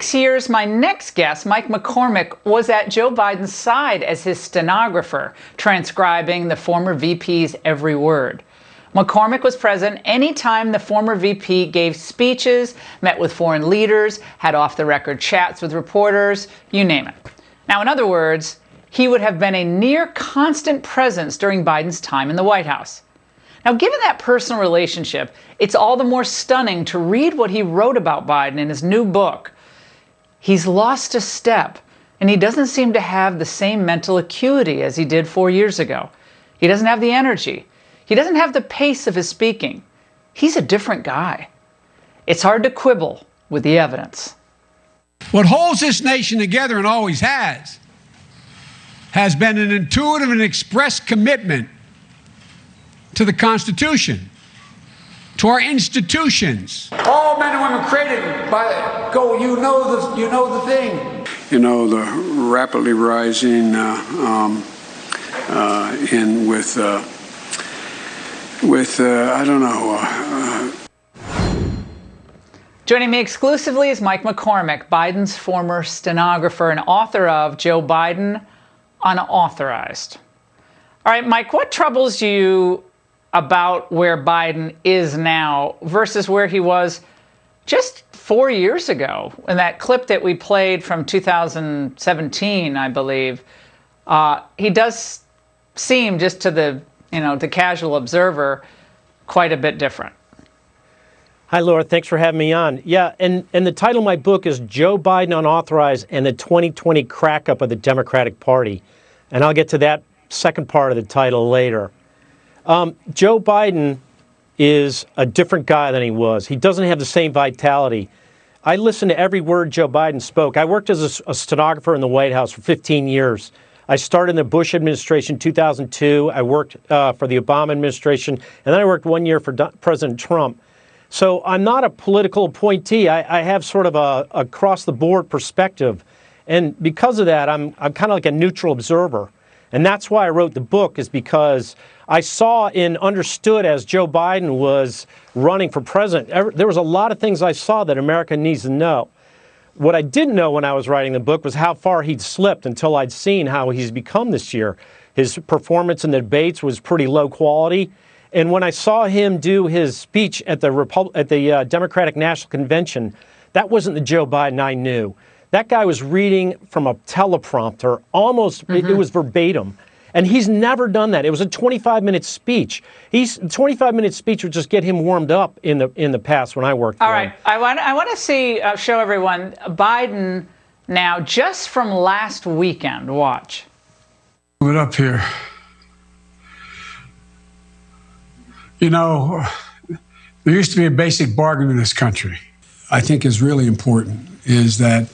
6 years, my next guest, Mike McCormick, was at Joe Biden's side as his stenographer, transcribing the former VP's every word. McCormick was present anytime the former VP gave speeches, met with foreign leaders, had off-the-record chats with reporters, you name it. Now, in other words, he would have been a near constant presence during Biden's time in the White House. Now, given that personal relationship, it's all the more stunning to read what he wrote about Biden in his new book. He's lost a step, and he doesn't seem to have the same mental acuity as he did 4 years ago. He doesn't have the energy. He doesn't have the pace of his speaking. He's a different guy. It's hard to quibble with the evidence. What holds this nation together, and always has been an intuitive and expressed commitment to the Constitution, to our institutions. All men and women created by go. You know the thing. You know, the rapidly rising I don't know. Joining me exclusively is Mike McCormick, Biden's former stenographer and author of Joe Biden Unauthorized. All right, Mike, what troubles you about where Biden is now versus where he was just 4 years ago? In that clip that we played from 2017, I believe, he does seem, just to the casual observer, quite a bit different. Hi, Laura. Thanks for having me on. Yeah, and the title of my book is Joe Biden Unauthorized and the 2020 Crack-Up of the Democratic Party. And I'll get to that second part of the title later. Joe Biden is a different guy than he was. He doesn't have the same vitality. I listened to every word Joe Biden spoke. I worked as a stenographer in the White House for 15 years. I started in the Bush administration in 2002. I worked for the Obama administration, and then I worked 1 year for President Trump. So I'm not a political appointee. I have sort of a across-the-board perspective. And because of that, I'm kind of like a neutral observer. And that's why I wrote the book, is because I saw and understood as Joe Biden was running for president, there was a lot of things I saw that America needs to know. What I didn't know when I was writing the book was how far he'd slipped until I'd seen how he's become this year. His performance in the debates was pretty low quality. And when I saw him do his speech at the Democratic National Convention, that wasn't the Joe Biden I knew. That guy was reading from a teleprompter, almost, it was verbatim. And he's never done that. It was a 25-minute speech. A 25-minute speech would just get him warmed up in the past when I worked for him. All right, I want to show everyone Biden now, just from last weekend. Watch. Put it up here. You know, there used to be a basic bargain in this country. I think is really important is that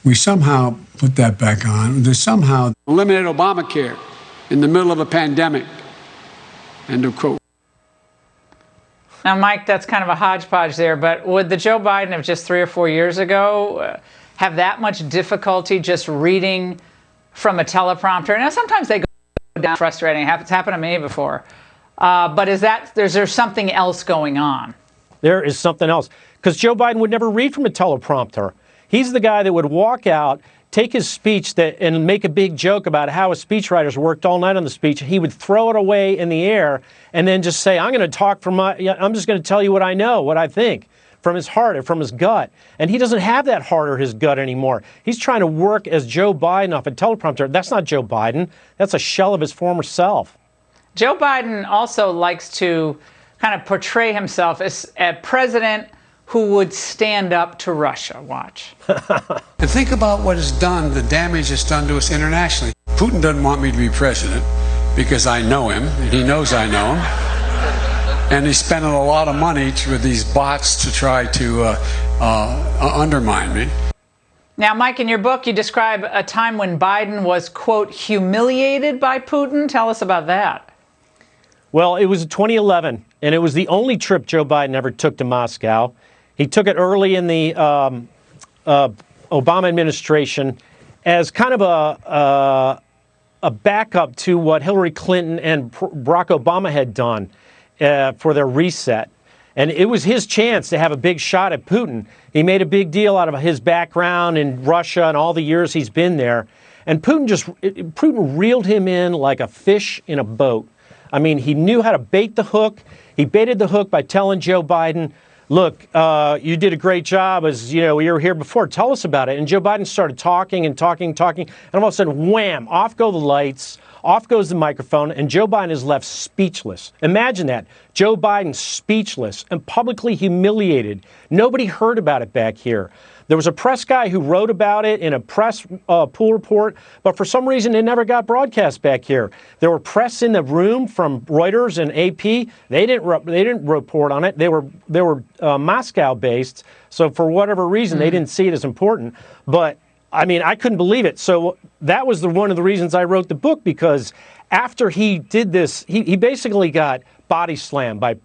we somehow put that back on. There's somehow eliminate Obamacare in the middle of a pandemic. End of quote. Now, Mike, that's kind of a hodgepodge there, but would the Joe Biden of just 3 or 4 years ago have that much difficulty just reading from a teleprompter? Now, sometimes they go down frustrating. It's happened to me before. But is there something else going on? There is something else. Because Joe Biden would never read from a teleprompter. He's the guy that would walk out, take his speech and make a big joke about how his speechwriters worked all night on the speech. He would throw it away in the air and then just say, I'm just going to tell you what I know, what I think, from his heart or from his gut. And he doesn't have that heart or his gut anymore. He's trying to work as Joe Biden off a teleprompter. That's not Joe Biden. That's a shell of his former self. Joe Biden also likes to kind of portray himself as a president who would stand up to Russia. Watch. And think about what it's done, the damage it's done to us internationally. Putin doesn't want me to be president because I know him, and he knows I know him. And he's spending a lot of money with these bots to try to undermine me. Now, Mike, in your book, you describe a time when Biden was, quote, humiliated by Putin. Tell us about that. Well, it was 2011, and it was the only trip Joe Biden ever took to Moscow. He took it early in the Obama administration as kind of a backup to what Hillary Clinton and Barack Obama had done for their reset. And it was his chance to have a big shot at Putin. He made a big deal out of his background in Russia and all the years he's been there. And Putin reeled him in like a fish in a boat. I mean, he knew how to bait the hook. He baited the hook by telling Joe Biden, look, you did a great job, as you know, you were here before. Tell us about it. And Joe Biden started talking and talking and talking. And all of a sudden, wham, off go the lights, off goes the microphone, and Joe Biden is left speechless. Imagine that. Joe Biden speechless and publicly humiliated. Nobody heard about it back here. There was a press guy who wrote about it in a press pool report, but for some reason it never got broadcast back here. There were press in the room from Reuters and AP. They didn't report on it. They were Moscow based, so for whatever reason they didn't see it as important. But I mean, I couldn't believe it. So that was one of the reasons I wrote the book, because after he did this, he basically got body slammed by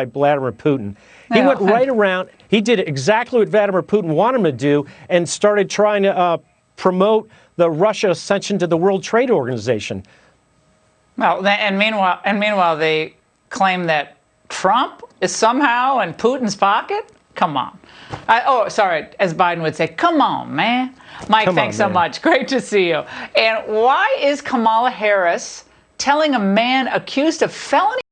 Vladimir Putin. He went right around. He did exactly what Vladimir Putin wanted him to do and started trying to promote the Russia ascension to the World Trade Organization. Well, and meanwhile, they claim that Trump is somehow in Putin's pocket. Come on. Sorry, as Biden would say, come on, man. Mike, thanks so much. Great to see you. And why is Kamala Harris telling a man accused of felony